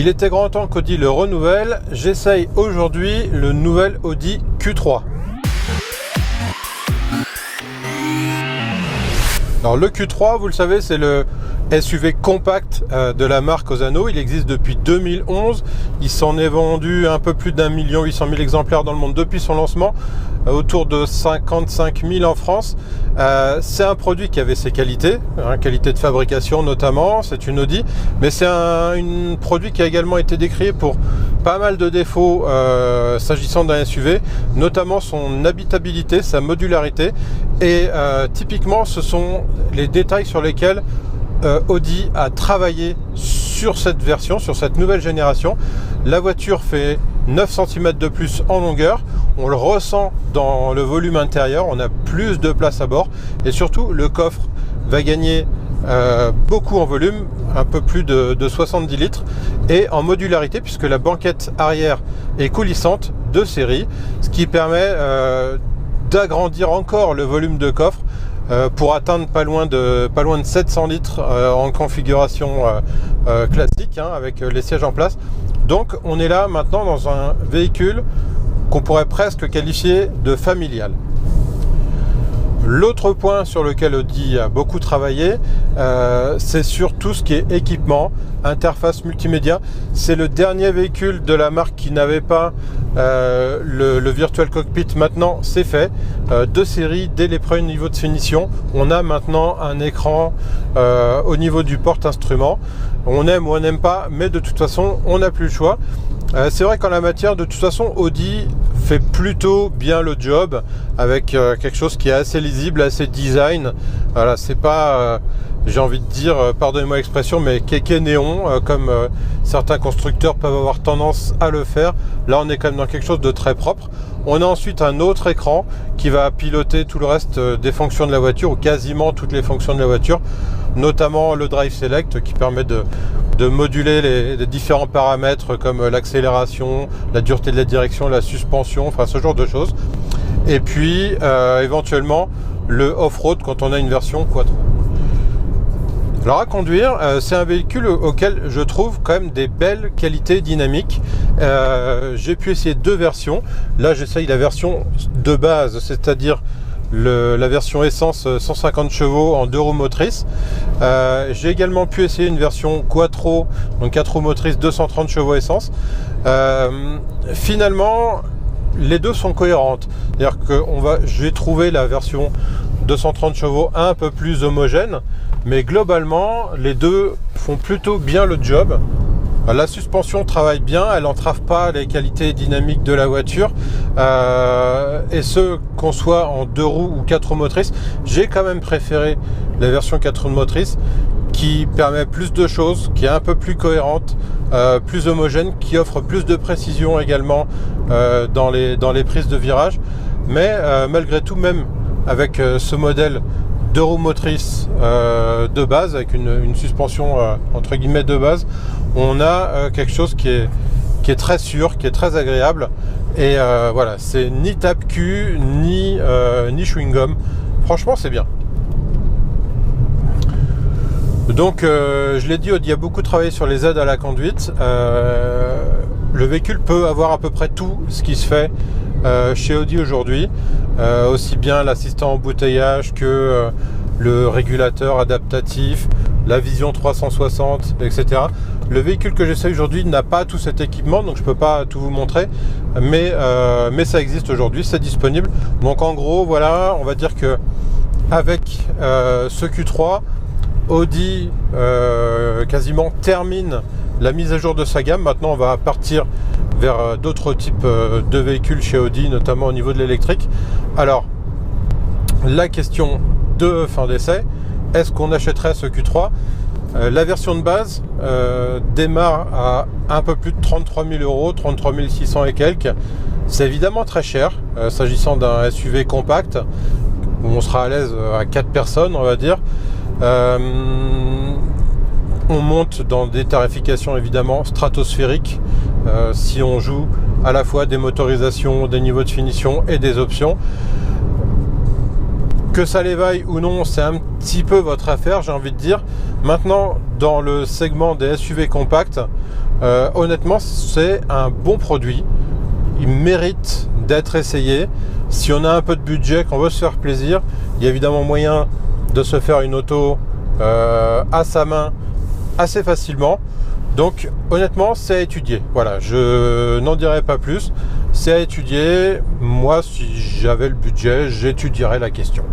Il était grand temps qu'Audi le renouvelle. J'essaye aujourd'hui le nouvel Audi Q3. Alors le Q3, vous le savez, c'est le SUV compact de la marque Osano. Il existe depuis 2011. Il s'en est vendu un peu plus d'1 800 000 exemplaires dans le monde depuis son lancement, autour de 55 000 en France. C'est un produit qui avait ses qualités, qualité de fabrication notamment, c'est une Audi, mais c'est un produit qui a également été décrié pour pas mal de défauts s'agissant d'un SUV, notamment son habitabilité, sa modularité, et typiquement ce sont les détails sur lesquels Audi a travaillé sur cette version, sur cette nouvelle génération. La voiture fait 9 cm de plus en longueur, on le ressent dans le volume intérieur, on a plus de place à bord et surtout le coffre va gagner beaucoup en volume, un peu plus de 70 litres et en modularité puisque la banquette arrière est coulissante de série, ce qui permet d'agrandir encore le volume de coffre pour atteindre pas loin de 700 litres en configuration classique avec les sièges en place. Donc on est là maintenant dans un véhicule qu'on pourrait presque qualifier de familial. L'autre point sur lequel Audi a beaucoup travaillé, c'est sur tout ce qui est équipement, interface multimédia. C'est le dernier véhicule de la marque qui n'avait pas le Virtual Cockpit. Maintenant, c'est fait. De série, dès les premiers niveaux de finition, on a maintenant un écran au niveau du porte-instrument. On aime ou on n'aime pas, mais de toute façon, on n'a plus le choix. C'est vrai qu'en la matière, de toute façon, Audi fait plutôt bien le job avec quelque chose qui est assez lisible, assez design. Voilà, c'est pas, j'ai envie de dire, pardonnez-moi l'expression, mais kéké néon, comme certains constructeurs peuvent avoir tendance à le faire. Là, on est quand même dans quelque chose de très propre. On a ensuite un autre écran qui va piloter tout le reste des fonctions de la voiture, ou quasiment toutes les fonctions de la voiture, notamment le Drive Select qui permet de moduler les différents paramètres comme l'accélération, la dureté de la direction, la suspension, enfin ce genre de choses. Et puis éventuellement le off-road quand on a une version quattro. Alors à conduire, c'est un véhicule auquel je trouve quand même des belles qualités dynamiques. J'ai pu essayer deux versions. Là j'essaye la version de base, c'est-à-dire la version essence 150 chevaux en 2 roues motrices. J'ai également pu essayer une version quattro, donc 4 roues motrices 230 chevaux essence. Finalement, les deux sont cohérentes. C'est-à-dire que je vais trouver la version 230 chevaux un peu plus homogène, mais globalement, les deux font plutôt bien le job. La suspension travaille bien, elle n'entrave pas les qualités dynamiques de la voiture. Et ce, qu'on soit en 2 roues ou 4 roues motrices, j'ai quand même préféré la version 4 roues motrices qui permet plus de choses, qui est un peu plus cohérente, plus homogène, qui offre plus de précision également dans les prises de virage. Mais malgré tout, même avec ce modèle 2 roues motrices de base, avec une suspension entre guillemets de base, on a quelque chose qui est très sûr, qui est très agréable. Et voilà, c'est ni tape-cul, ni chewing-gum. Franchement, c'est bien. Donc, je l'ai dit, Audi a beaucoup travaillé sur les aides à la conduite. Le véhicule peut avoir à peu près tout ce qui se fait chez Audi aujourd'hui, aussi bien l'assistant embouteillage que le régulateur adaptatif, la vision 360, etc. Le véhicule que j'essaie aujourd'hui n'a pas tout cet équipement, donc je peux pas tout vous montrer, mais ça existe aujourd'hui, c'est disponible. Donc en gros, voilà, on va dire que avec ce Q3, Audi quasiment termine la mise à jour de sa gamme. Maintenant, on va partir vers d'autres types de véhicules chez Audi, notamment au niveau de l'électrique. Alors, la question de fin d'essai, est-ce qu'on achèterait ce Q3 ? La version de base démarre à un peu plus de 33 000 euros, 33 600 et quelques. C'est évidemment très cher, s'agissant d'un SUV compact, où on sera à l'aise à 4 personnes, on va dire. On monte dans des tarifications évidemment stratosphériques si on joue à la fois des motorisations, des niveaux de finition et des options. Que ça les vaille ou non, c'est un petit peu votre affaire, j'ai envie de dire. Maintenant, dans le segment des SUV compacts, honnêtement, c'est un bon produit. Il mérite d'être essayé. Si on a un peu de budget, qu'on veut se faire plaisir, il y a évidemment moyen de se faire une auto à sa main assez facilement. Donc honnêtement, c'est à étudier. Voilà, je n'en dirai pas plus. C'est à étudier. Moi, si j'avais le budget, j'étudierais la question.